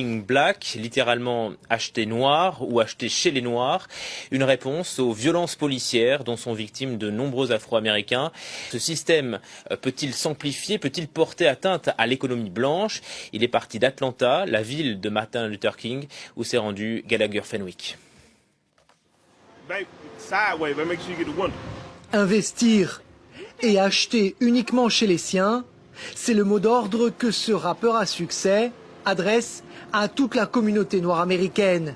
Black, littéralement acheter noir ou acheter chez les Noirs, une réponse aux violences policières dont sont victimes de nombreux Afro-Américains. Ce système peut-il s'amplifier, peut-il porter atteinte à l'économie blanche? Il est parti d'Atlanta, la ville de Martin Luther King, où s'est rendu Gallagher Fenwick. Investir et acheter uniquement chez les siens, c'est le mot d'ordre que ce rappeur à succès adresse à toute la communauté noire américaine.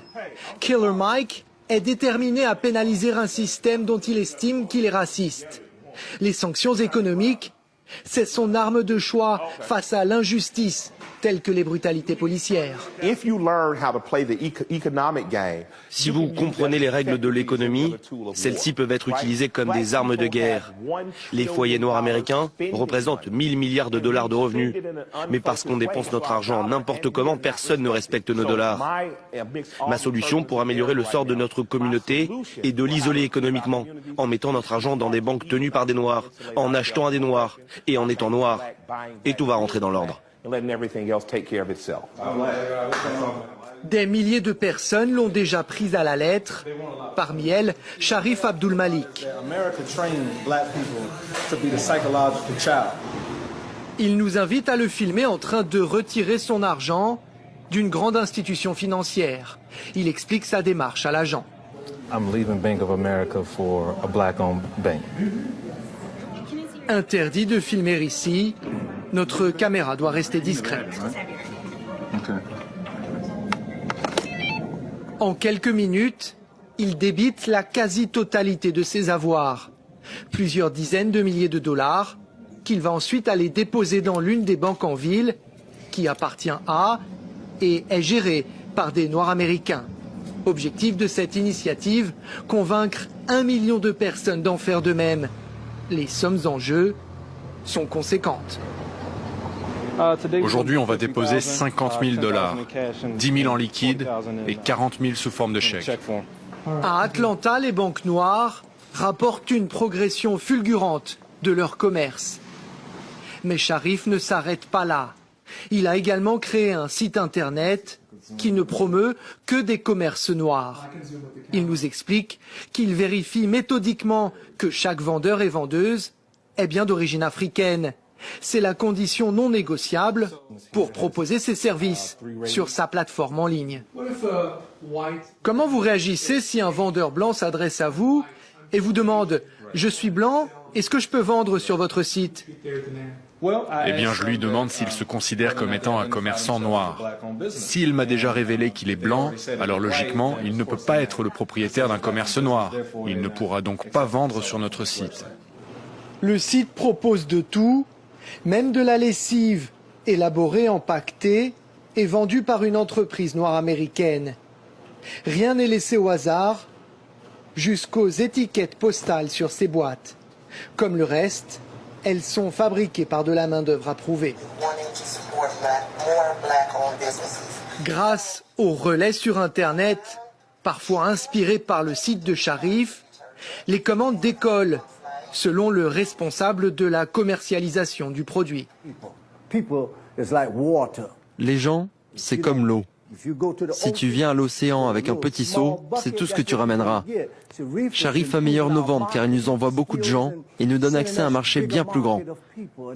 Killer Mike est déterminé à pénaliser un système dont il estime qu'il est raciste. Les sanctions économiques, c'est son arme de choix face à l'injustice, telle que les brutalités policières. Si vous comprenez les règles de l'économie, celles-ci peuvent être utilisées comme des armes de guerre. Les foyers noirs américains représentent 1000 milliards de dollars de revenus. Mais parce qu'on dépense notre argent n'importe comment, personne ne respecte nos dollars. Ma solution pour améliorer le sort de notre communauté est de l'isoler économiquement, en mettant notre argent dans des banques tenues par des noirs, en achetant à des noirs et en étant noir. Et tout va rentrer dans l'ordre. Des milliers de personnes l'ont déjà prise à la lettre, parmi elles Sharif Abdul Malik. Il nous invite à le filmer en train de retirer son argent d'une grande institution financière. Il explique sa démarche à l'agent. Interdit de filmer ici, notre caméra doit rester discrète. En quelques minutes, il débite la quasi-totalité de ses avoirs, plusieurs dizaines de milliers de dollars, qu'il va ensuite aller déposer dans l'une des banques en ville, qui appartient à et est gérée par des Noirs américains. Objectif de cette initiative, convaincre 1 million de personnes d'en faire de même. Les sommes en jeu sont conséquentes. Aujourd'hui, on va déposer 50 000 dollars, 10 000 en liquide et 40 000 sous forme de chèque. À Atlanta, les banques noires rapportent une progression fulgurante de leur commerce. Mais Sharif ne s'arrête pas là. Il a également créé un site internet qui ne promeut que des commerces noirs. Il nous explique qu'il vérifie méthodiquement que chaque vendeur et vendeuse est bien d'origine africaine. C'est la condition non négociable pour proposer ses services sur sa plateforme en ligne. Comment vous réagissez si un vendeur blanc s'adresse à vous et vous demande « Je suis blanc, est-ce que je peux vendre sur votre site ?» Eh bien, je lui demande s'il se considère comme étant un commerçant noir. S'il m'a déjà révélé qu'il est blanc, alors logiquement, il ne peut pas être le propriétaire d'un commerce noir. Il ne pourra donc pas vendre sur notre site. Le site propose de tout, même de la lessive élaborée, empaquetée et vendue par une entreprise noire américaine. Rien n'est laissé au hasard, jusqu'aux étiquettes postales sur ces boîtes. Comme le reste, elles sont fabriquées par de la main-d'œuvre approuvée. Grâce aux relais sur Internet, parfois inspirés par le site de Sharif, les commandes décollent, selon le responsable de la commercialisation du produit. Les gens, c'est comme l'eau. Si tu viens à l'océan avec un petit seau, c'est tout ce que tu ramèneras. Sharif améliore nos ventes car il nous envoie beaucoup de gens et nous donne accès à un marché bien plus grand.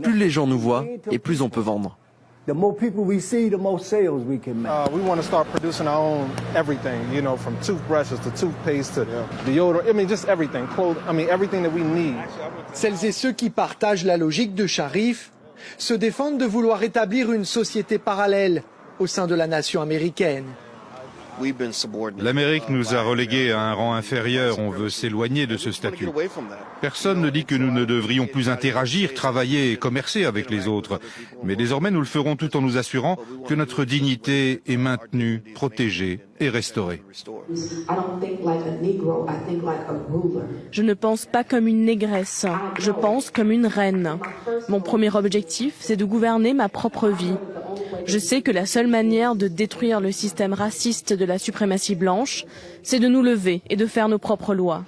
Plus les gens nous voient et plus on peut vendre. Celles et ceux qui partagent la logique de Sharif se défendent de vouloir établir une société parallèle au sein de la nation américaine. L'Amérique nous a relégués à un rang inférieur, on veut s'éloigner de ce statut. Personne ne dit que nous ne devrions plus interagir, travailler et commercer avec les autres. Mais désormais nous le ferons tout en nous assurant que notre dignité est maintenue, protégée et restaurée. Je ne pense pas comme une négresse, je pense comme une reine. Mon premier objectif, c'est de gouverner ma propre vie. Je sais que la seule manière de détruire le système raciste de la suprématie blanche, c'est de nous lever et de faire nos propres lois.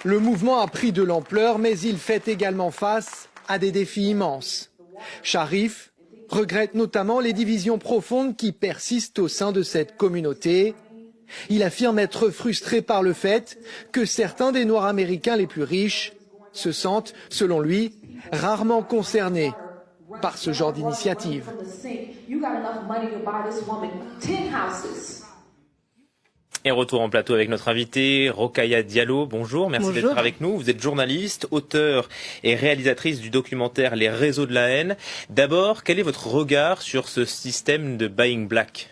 Le mouvement a pris de l'ampleur, mais il fait également face à des défis immenses. Sharif regrette notamment les divisions profondes qui persistent au sein de cette communauté. Il affirme être frustré par le fait que certains des Noirs américains les plus riches se sentent, selon lui, rarement concernés par ce genre d'initiative. Et retour en plateau avec notre invitée, Rokhaya Diallo. Bonjour, merci d'être avec nous. Vous êtes journaliste, auteure et réalisatrice du documentaire Les réseaux de la haine. D'abord, quel est votre regard sur ce système de Buying Black ?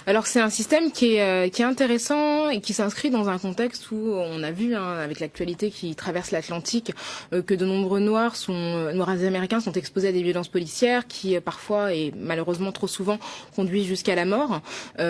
Alors c'est un système qui est intéressant et qui s'inscrit dans un contexte où on a vu avec l'actualité qui traverse l'Atlantique que de nombreux Noirs américains sont exposés à des violences policières qui parfois et malheureusement trop souvent conduisent jusqu'à la mort.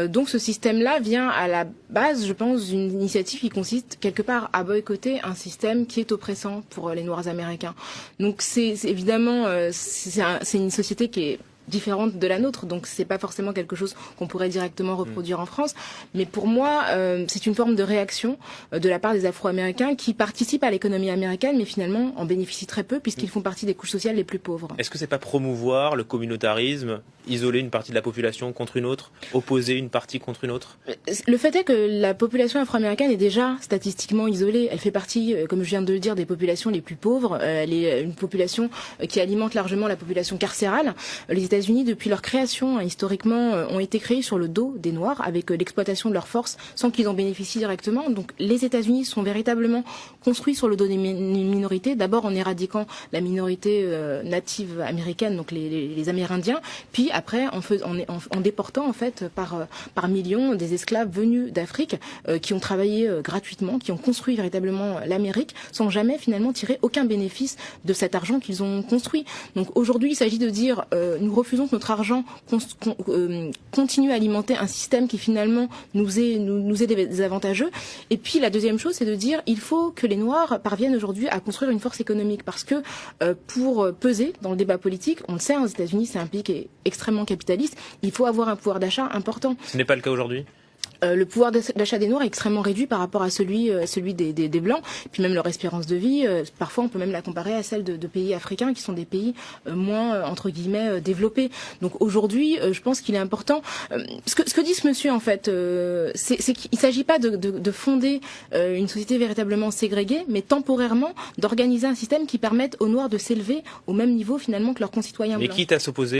Donc ce système-là vient à la base, je pense, d'une initiative qui consiste quelque part à boycotter un système qui est oppressant pour les Noirs américains. Donc c'est évidemment c'est une société qui est différente de la nôtre, donc c'est pas forcément quelque chose qu'on pourrait directement reproduire en France, mais pour moi c'est une forme de réaction de la part des Afro-Américains qui participent à l'économie américaine mais finalement en bénéficient très peu puisqu'ils font partie des couches sociales les plus pauvres. Est-ce que c'est pas promouvoir le communautarisme, isoler une partie de la population contre une autre, opposer une partie contre une autre ? Le fait est que la population afro-américaine est déjà statistiquement isolée, elle fait partie, comme je viens de le dire, des populations les plus pauvres, elle est une population qui alimente largement la population carcérale. Les États-Unis, depuis leur création, historiquement, ont été créés sur le dos des Noirs, avec l'exploitation de leurs forces, sans qu'ils en bénéficient directement. Donc les États-Unis sont véritablement construits sur le dos des minorités, d'abord en éradiquant la minorité native américaine, donc les Amérindiens, puis après en déportant en fait par millions des esclaves venus d'Afrique qui ont travaillé gratuitement, qui ont construit véritablement l'Amérique, sans jamais finalement tirer aucun bénéfice de cet argent qu'ils ont construit. Donc aujourd'hui, il s'agit de dire nous refusons que notre argent continue à alimenter un système qui finalement nous est désavantageux. Et puis la deuxième chose, c'est de dire il faut que les Noirs parviennent aujourd'hui à construire une force économique parce que pour peser dans le débat politique, on le sait, aux États-Unis, c'est un pays qui est extrêmement capitaliste, il faut avoir un pouvoir d'achat important. Ce n'est pas le cas aujourd'hui ? Le pouvoir d'achat des Noirs est extrêmement réduit par rapport à celui des Blancs. Puis même leur espérance de vie, parfois on peut même la comparer à celle de pays africains qui sont des pays moins, entre guillemets, développés. Donc aujourd'hui, je pense qu'il est important. Ce que dit ce monsieur, en fait, c'est qu'il ne s'agit pas de fonder une société véritablement ségrégée, mais temporairement d'organiser un système qui permette aux Noirs de s'élever au même niveau finalement que leurs concitoyens blancs. Mais quitte à s'opposer